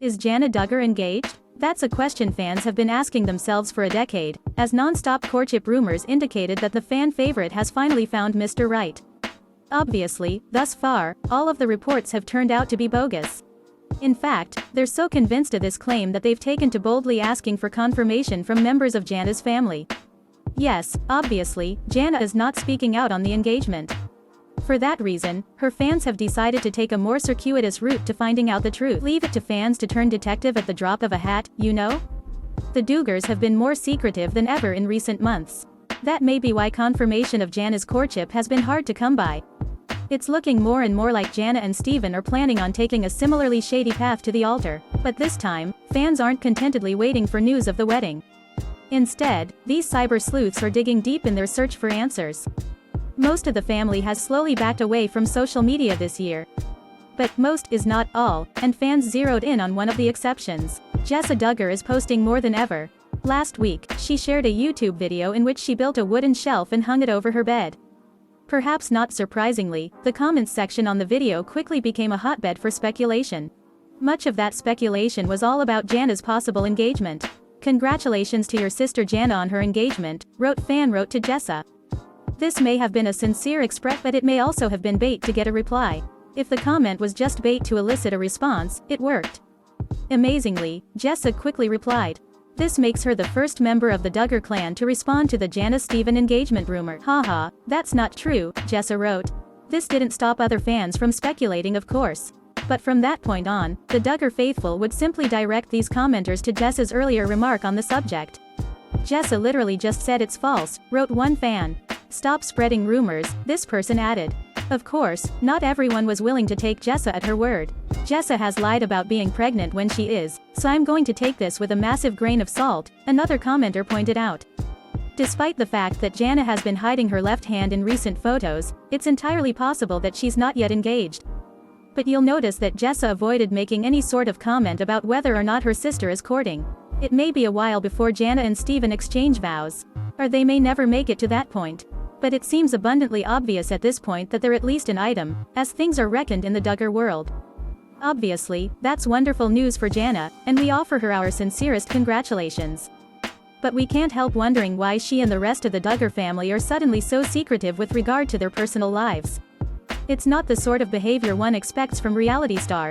Is Jana Duggar engaged? That's a question fans have been asking themselves for a decade, as non-stop courtship rumors indicated that the fan favorite has finally found Mr. Right. Obviously, thus far, all of the reports have turned out to be bogus. In fact, they're so convinced of this claim that they've taken to boldly asking for confirmation from members of Jana's family. Yes, obviously, Jana is not speaking out on the engagement. For that reason, her fans have decided to take a more circuitous route to finding out the truth. Leave it to fans to turn detective at the drop of a hat, you know? The Duggars have been more secretive than ever in recent months. That may be why confirmation of Jana's courtship has been hard to come by. It's looking more and more like Jana and Stephen are planning on taking a similarly shady path to the altar, but this time, fans aren't contentedly waiting for news of the wedding. Instead, these cyber-sleuths are digging deep in their search for answers. Most of the family has slowly backed away from social media this year. But most is not all, and fans zeroed in on one of the exceptions. Jessa Duggar is posting more than ever. Last week, she shared a YouTube video in which she built a wooden shelf and hung it over her bed. Perhaps not surprisingly, the comments section on the video quickly became a hotbed for speculation. Much of that speculation was all about Jana's possible engagement. "Congratulations to your sister Jana on her engagement," fan wrote to Jessa. This may have been a sincere expression, but it may also have been bait to get a reply. If the comment was just bait to elicit a response, it worked. Amazingly, Jessa quickly replied. This makes her the first member of the Duggar clan to respond to the Jana-Stephen engagement rumor. Haha, that's not true, Jessa wrote. This didn't stop other fans from speculating, of course. But from that point on, the Duggar faithful would simply direct these commenters to Jessa's earlier remark on the subject. Jessa literally just said it's false, wrote one fan. Stop spreading rumors, this person added. Of course, not everyone was willing to take Jessa at her word. Jessa has lied about being pregnant when she is, so I'm going to take this with a massive grain of salt, another commenter pointed out. Despite the fact that Jana has been hiding her left hand in recent photos, it's entirely possible that she's not yet engaged. But you'll notice that Jessa avoided making any sort of comment about whether or not her sister is courting. It may be a while before Jana and Stephen exchange vows. Or they may never make it to that point. But it seems abundantly obvious at this point that they're at least an item, as things are reckoned in the Duggar world. Obviously, that's wonderful news for Jana, and we offer her our sincerest congratulations. But we can't help wondering why she and the rest of the Duggar family are suddenly so secretive with regard to their personal lives. It's not the sort of behavior one expects from reality stars.